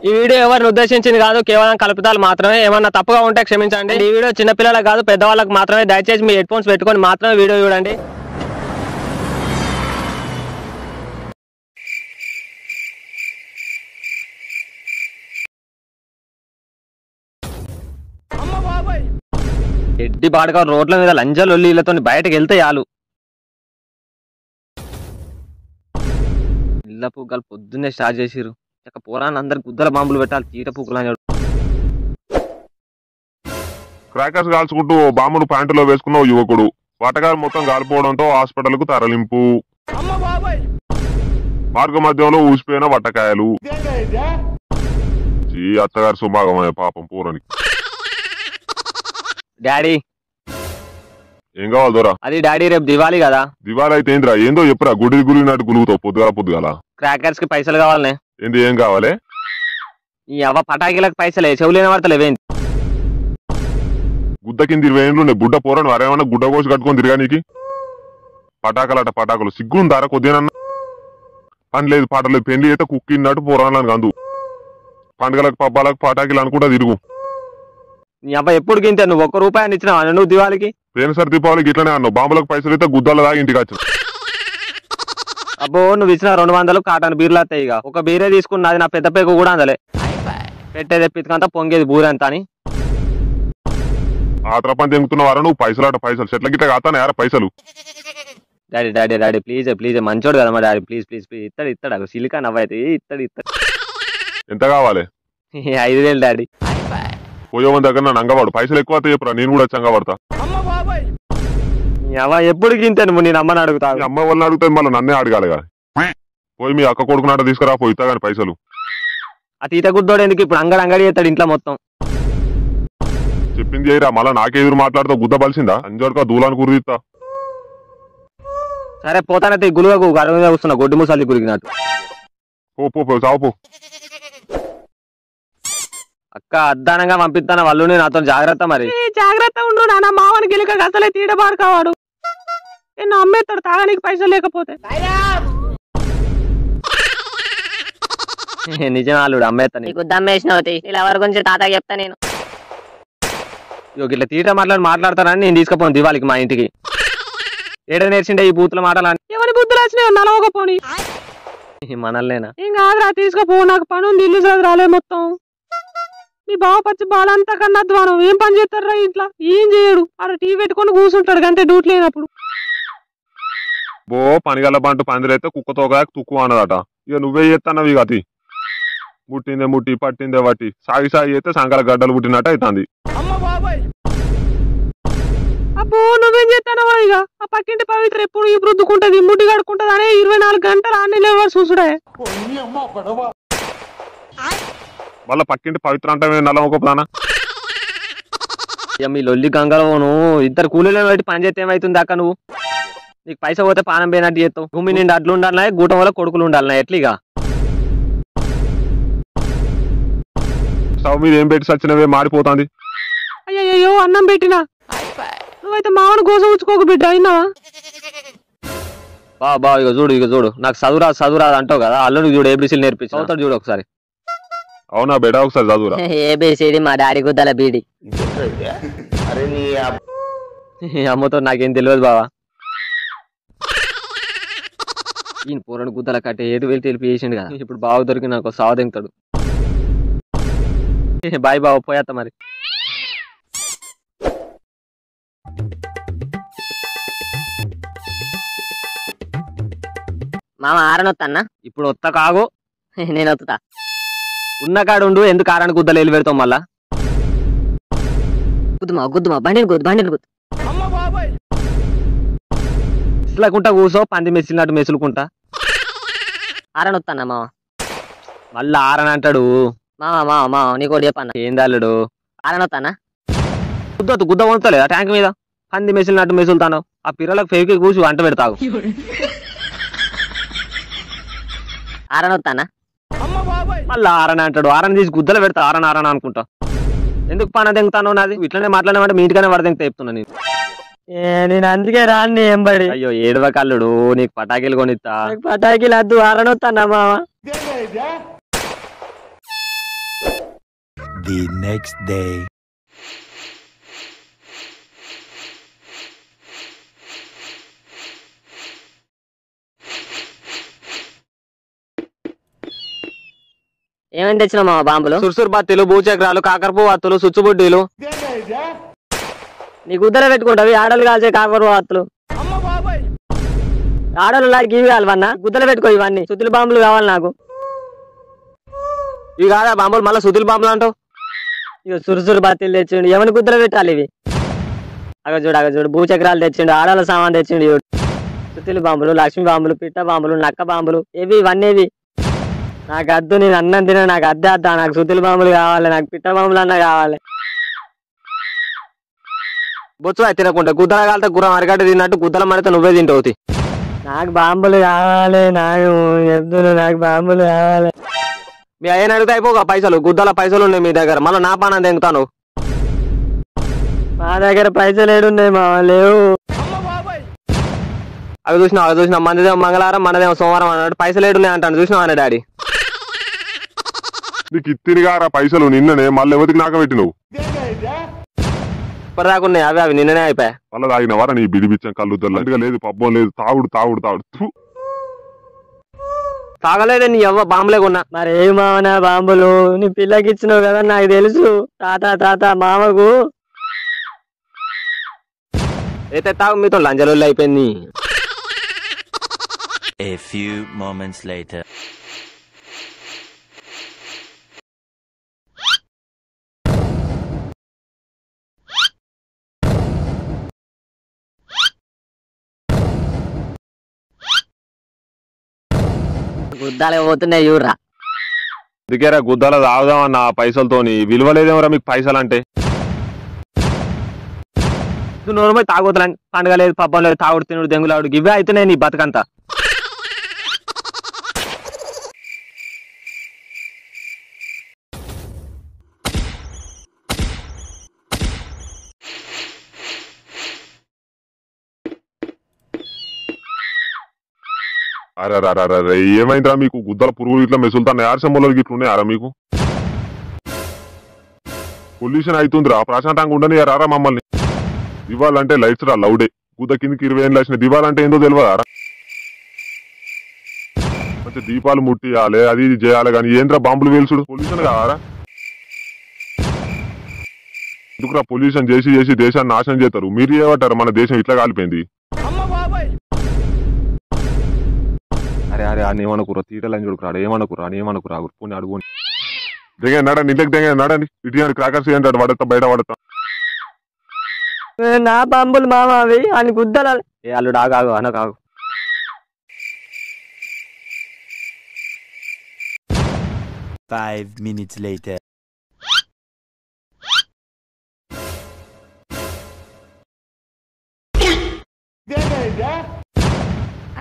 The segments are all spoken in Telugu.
ఈ వీడియో ఎవరిని ఉద్దేశించింది కాదు, కేవలం కల్పితాలు మాత్రమే. ఏమన్నా తప్పుగా ఉంటే క్షమించండి. ఈ వీడియో చిన్నపిల్లలకు కాదు, పెద్దవాళ్ళకి మాత్రమే. దయచేసి మీ హెడ్ ఫోన్స్ పెట్టుకొని మాత్రమే వీడియో చూడండి. ఎడ్డి బాడగా రోడ్ల మీద లంజలొల్లిలతో బయటకు వెళ్తే చాలు. ఇళ్ళ పూకలు పొద్దున్నే స్టార్ట్ చేసిరు. ఇక పోరాన్ని అందరు గుద్దల బాంబులు పెట్టాలి. తీట పూకలు అని క్రాకర్స్ కాల్చుకుంటూ బాంబును ప్యాంటులో వేసుకున్న యువకుడు వటకాలు మొత్తం కాలిపోవడంతో హాస్పిటల్ కు తరలింపు. మార్గ మధ్యంలో ఊసిపోయిన వట్టకాయలు. అత్తగారు సుభాగమయ్య పాపం పూరని. డాడీ ఏం కావాలి దొరా? అది డాడీ రేపు దివాళీ కదా. దివాళీ అయితే ఏంద్రా? ఏందో చెప్పురా, గుడి గురినట్టు గులుగుతావు పొద్దుగాల. క్రాకర్స్ కి పైసలు కావాలనే. ఏంది ఏం కావాలి? ఈ అవ్వ పటాకీలకు పైసలే, చెవులేని వార్తలేవేంటి? గుద్ద కింద 20 ఏళ్ళు బుడ్డ పోరను అరేమన్నా గుడ్డ కోసి కట్టుకొని తిరిగా నీకు? పటాకలట పటాకులు సిగ్గుందారా కొద్దిగా? పని లేదు పాట లేదు, పెళ్లి అయితే కుక్కిన్నట్టు పోరాలని కందు. పండుగలకు పబ్బాలకు పటాకీలు అనుకుంటా తిరుగు. నీ అబ్బా ఎప్పుడు గింతే? నువ్వు ₹1 ఇచ్చినావా నువ్వు దివాళికి? పోయినసారి దీపావళికి ఇట్లనే అన్నావు. బాంబులకు పైసలు అయితే గుద్దల దాకా ఇంటికి వచ్చావు. అబ్బో నువ్వు ఇచ్చిన 200 కాటన్ బీర్లు వస్తాయి. ఇక ఒక బీరే తీసుకున్నది నా పెద్ద పేకు కూడా అందలే. పెట్టేది పితికంతా పొంగేది బూరెంత అని. ఆత్రపని తెంగుతున్నవారా నువ్వు? పైసలు చెట్ల గిట్ల కాతానే యారా పైసలు? Daddy daddy daddy please please, మంచోడు కదా మా డాడీ, ప్లీజ్ ప్లీజ్ ప్లీజ్. ఇస్తాడు సిలికా నవ్వైతే ఇస్తాడు. ఎంత కావాలి? 5,000 డాడీ. పోయేవని దగ్గర నన్ను అంగవాడు. పైసలు ఎక్కువ అయితే చెప్పురా, నేను కూడా వచ్చి అంగవాడతా. ఎప్పుడు గింతే నువ్వు? నేను అమ్మని అడుగుతా. అమ్మ వాళ్ళని అడుగుతుంది మళ్ళీ నన్నే అడగాలిగా. పోయి మీ అక్క కొడుకునాట తీసుకురా, పోయితా కానీ పైసలు. ఆ తీత గుద్దోడు ఎందుకు ఇప్పుడు? అంగడి చేస్తాడు ఇంట్లో మొత్తం. చెప్పింది చేయరా, మళ్ళీ నాకే ఎదురు మాట్లాడుతూ గుద్ద బలిసిందా? అంజోడుక దూలాన్ని కురిదిస్తా. సరే పోతానైతే గులువకు గడువు మీద వస్తున్నా, గొడ్డు ముసాలి గురిగినట్టు. పో సావు. అక్క అద్దానంగా పంపిస్తాను వాళ్ళు, నాతో జాగ్రత్త. మరి జాగ్రత్త ఉండు నాన్న. మావని గిలిక అసలే తీడబాడు కావాడు. నేను అమ్మేస్తాడు తాగడానికి పైసలు లేకపోతే. నిజం అల్లుడు అమ్మేస్తాను. ఇలా ఎవరి గురించి తాత చెప్తా నేను. ఇట్లా తీట మాట్లాడతానని నేను తీసుకుపోను దివాళికి మా ఇంటికి. ఏడ నేర్చిండే ఈ బూతుల మాటలు? ఎవరి బుద్ధులు వచ్చినాయో నలవకపోని. మనల్నేనా? ఏం కాదురా తీసుకుపో, నాకు పని ఉంది, ఇల్లు చదువురాలే మొత్తం. మీ బావ పచ్చి బాలంతా కన్నా అధ్వానం. ఏం పని చేస్తారా ఇంట్లో? ఏం చేయడు. అక్కడ టీవీ పెట్టుకొని కూర్చుంటాడు అంతే డ్యూటీ లేనప్పుడు. బో పనిగల్ల బంటు పందిరైతే కుక్కతోగా తుక్కు అన్నదట. ఇక నువ్వే చేస్తానవి గతి. ముట్టిందే ముట్టి పట్టిందే వట్టి సాగి అయితే సంకల గడ్డలు పుట్టినట్టు అవుతుంది. అబ్బో నువ్వేం చేస్తానవా? ఇక ఆ పక్కింటి పవిత్ర ఎప్పుడు ఈ రుద్దుకుంటది, ముడ్డి కడుకుంటది అనే 24 గంటలు ఆన్నే చూసుడే. మళ్ళా పక్కింటి పవిత్ర అంటే నల్లమొకదానా? మీ లొల్లి గంగలోను ఇద్దరు కూలీలను బట్టి పని చేస్తే ఏమైతుంది అక్క? నువ్వు నీకు పైసా పోతే పానం పోయినట్టు చేస్తావు. భూమి నిండి అడ్లు ఉండాలన్నా, గూటం వల్ల కొడుకులు ఉండాలన్నా, ఎట్లీగా? స్టవ్ మీద ఏం పెట్టి సచ్చినవే మాడిపోతుంది. అయ్యో అన్నం పెట్టినా. నువ్వైతే మామను కోసం ఉంచుకోక బిడ్డ అయినావా? బా ఇక చూడు నాకు చదువురాదు అంటావు కదా. అల్లుడికి చూడు ఏబిసిలు నేర్పించి చదువుతాడు చూడు ఒకసారి. అవునా బేటా? ఒకసారి చదువురా. ఏబిసిడి మా డాడీ గుద్దల బీడి. అమ్మతో నాకేం తెలియదు బావా. ఈయన పూరని గుద్దల కట్టే 7,000 తెలిపి చేసిండు కదా. ఇప్పుడు బావ దొరికి నాకు సావ దింగుతాడు. బాయ్ బావ, పోయేత్తా మరి. మామ ఆరనొత్తన్నా? ఇప్పుడు వస్తా కాగు. నేను వత్తుతా. ఉన్న కాడుండు, ఎందుకు ఆరాని గుద్దలు వెళ్ళి పెడతాం మళ్ళా? గుద్దుమా బండిని గుద్దు. ఇట్లాకుంటా కూసో, పంది మెసిలినట్టు మెసులుకుంటా. ఆరనొత్తన్నా మామ. మళ్ళా ఆరని అంటాడు. మామ నీకోటి చెప్పన్నా. ఏంది అల్లుడు? ఆరనొత్తన్నా? గుద్ద వంతలేదు ఆ ట్యాంక్ మీద. పంది మెసిలినట్టు మెసులుతాను. ఆ పిల్లలకు ఫేవికి కూసి వంట పెడతావు. ఆరనొత్తన్నా? మళ్ళీ ఆరని అంటాడు. ఆరని తీసి గుద్దలు పెడతా. ఆరని అనుకుంటా. ఎందుకు పని దెంగుతాను? నాది ఇట్లనే మాట్లాడమంటే మీ ఇంటికనే వరదెంగ చెప్తున్నా నేను. నేను అందుకే రాని ఎంబడి. అయ్యో ఏడవ కల్లుడు, నీకు పటాకీలు కొనిస్తా. పటాకీలు వద్దు, ఆరనొత్తన్నా మామ. The next day. ఏమేమి తెచ్చినావు మామ బాంబులు? సుర్సుర్ బత్తీలు, భూచక్రాలు, కాకరపు వత్తులు, సుచ్చుబుడ్డీలు. నీకు ఉద్దర పెట్టుకుంటావి ఆడలు కాల్చే కాకరపు వత్తులు. ఆడలు నాకు ఇవి కావాలన్నా గుద్దలు పెట్టుకో. ఇవన్నీ సుత్తుల బాంబులు కావాలి నాకు. ఇవి కాదా బాంబులు? మళ్ళీ సుతుల బాంబులు అంటావు? ఇక సురుసురు బత్తీలు తెచ్చిండు. ఎవరిని గుద్దలు పెట్టాలి ఇవి? అగ చూడు భూచక్రాలు తెచ్చిండు, ఆడల సామాన్ తెచ్చిండు. సుత్తుల బాంబులు, లక్ష్మీ బాంబులు, పిట్ట బాంబులు, నక్క బాంబులు, ఏవి ఇవన్నీ ఏవి? నాకు అద్దు, నేను అన్నం తిన, నాకు అద్దే అద్దా. నాకు సుత్తుల బాంబులు కావాలి, నాకు పిట్ట బాంబులు అన్న కావాలి. బొచ్చు తినకుండా గుద్దల కాలితే గుర్రం అరగడ్డ తిన్నట్టు గుద్దల మడితే నువ్వే తింటావు. నాకు బాంబులు కావాలి, నాకు చెప్తున్నా, నాకు బాంబులు కావాలి. మీ అయ్యని అడిగితే అయిపోగా పైసలు, గుద్దల పైసలు ఉన్నాయి మీ దగ్గర, మళ్ళీ నా పానం తెంగుతాను. మా దగ్గర పైసలు ఏడున్నాయి మా లేవు. అవి చూసినా మందిదేమో మంగళవారం, మనదేమో సోమవారం అన్నాడు. పైసలు ఏడున్నాయి అంటాను. చూసినావు అన్న డాడీ? నీకు ఇత్తిరిగారా పైసలు నిన్ననే, మళ్ళీ ఎవరికి నాక పెట్టి నువ్వు ఇప్పటిదాకున్నాయి అవి, అవి నిన్ననే అయిపోయా. మళ్ళీ తాగినవారా నీ బిడిబిచ్చం కళ్ళు తెల్లంటిగా లేదు, పబ్బం లేదు, తాగుడు తాగుడు తాగుడు. థు. తాగలేదే నీ ఎవ్వ బాంబులే కొన్నా. మరి ఏ మామనా బాంబులు? నీ పిల్లకి ఇచ్చినావు కదా, నాకు తెలుసు. తాత మామకు అయితే తాగు, మీతో లంజలు అయిపోయింది. A few moments later. గుద్దాలే పోతున్నాయి చూడరా. అందుకేరా గుద్దాల తాగుదామన్న పైసలతోని. విలువలేదేమరా మీకు పైసలు అంటే? నువ్వు నోరుమై తాగొద్దులని. పండుగ లేదు, పబ్బం లేదు, తాగుడు తినుడు దెంగులాడు ఇవే అయితేనే నీ బతుకంతా. అరే ఏమైందిరా మీకు? గుద్దల పురుగులు ఇట్లా మెసులుతాను, యార్సమ్మలు ఇట్లున్నాయారా మీకు? పొల్యూషన్ అవుతుందిరా, ప్రశాంతంగా ఉండని రారా మమ్మల్ని. దివాలంటే లైట్స్ రా లౌడే. గుద్ద కిందకి 20 ఏళ్ళు వచ్చిన దివాలంటే ఏందో తెలియదారా? మంచి దీపాలు ముట్టియాలి, అది ఇది చేయాలి, కానీ ఏంద్రా బాంబులు వేల్చుడు? పొల్యూషన్ కావారా? ఎందుకురా పొల్యూషన్ చేసి దేశాన్ని నాశనం చేస్తారు. మీరు ఏమంటారు? మన దేశం ఇట్లా కాలిపోయింది. అరే అని ఏమనుకురా, తీటలని చూడుకురాడు, ఏమనుకురా పోనీ అడుగు. దిగా నడండి, ఇంటికి దిగా నడండి. ఇటు క్రాకర్స్ ఏంటాడు, పడతా బయట పడతా. నా బాంబులు మామ అవి అని గుద్దల. ఏ అల్లుడు ఆగాగు అనగాగు. 5 minutes later.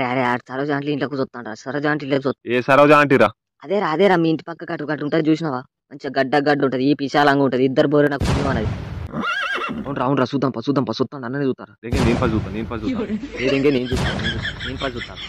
అరే సరోజ ఆంటీ ఇంట్లోకి చూస్తాంట. సరోజ ఆంటీ ఇంట్లోకి చూస్తా. ఏ సరోజ ఆంటీరా? అదేరా మీ ఇంటి పక్క గట్టు ఉంటది చూసినావా? మంచిగా గడ్డ ఉంటది, ఈ పిశాలంగా ఉంటది. ఇద్దరు బోరే నాకు అన్నది. అవునరా చూద్దాం అన్ననే చూస్తారా? నేను పది చూస్తాను. నేను చూస్తాను.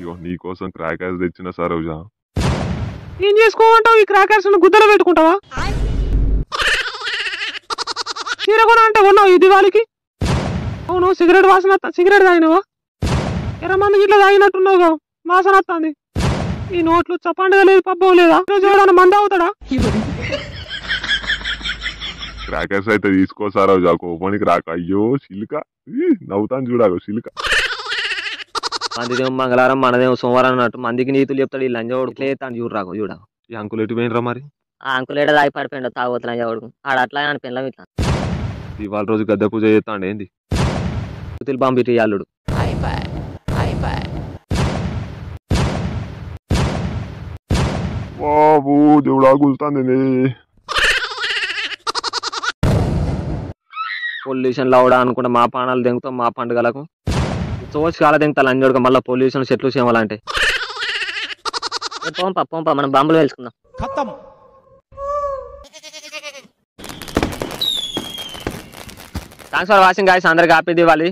ఇగో నీకోసం క్రాకర్స్ తెచ్చిన సరోజ. ఏం చేసుకోమంటావు? ఈ క్రాకర్స్ గుద్దలో పెట్టుకుంటావా? చీర కొన అంటే కొన్నావు ఈ దివాళికి? అవును, సిగరెట్ వాసన. సిగరెట్ తాగినవా? ఎర్రమంది ఇట్లా తాగినట్టున్నావుగా, వాసన వస్తుంది. ఈ నోట్లు చప్పండుగా లేదు, పబ్బం లేదా? చూడని మంద అవుతాడా? క్రాకర్స్ అయితే తీసుకో సరోజ, కోపానికి రాక. అయ్యో సిలిక, నవ్వుతాను చూడాలి సిలిక. మందిదేమో మంగళవారం, మనదేమో సోమవారం అన్నట్టు మందికి నీతులు చెప్తాడు. ఈ లంజోడు తాను చూడ. ఈ అంకులు ఎటు పోయినరా మరి? ఆ అంకులేట తాగి పడిపోయిండు తాగోతు లంజోడు. ఆడ అట్లా అని పిల్లలు ఇట్లా. ఇవాళ రోజు గద్దె పూజ చేస్తాండి ఏంది? బాంబిటి అల్లుడు. బాబు దేవుడా గుల్తాంది. పొల్యూషన్ లౌడా అనుకుంటే మా పానాలు దెంగుతాం మా పండుగలకు. చోచి కాల దెంగుతా లంజోడుగా, మళ్ళీ పొల్యూషన్ చెట్లు చేయాలంటే. పంప మనం బాంబులు వేసుకుందాం. Thanks for watching guys. అందరికి హ్యాపీ దివాళీ.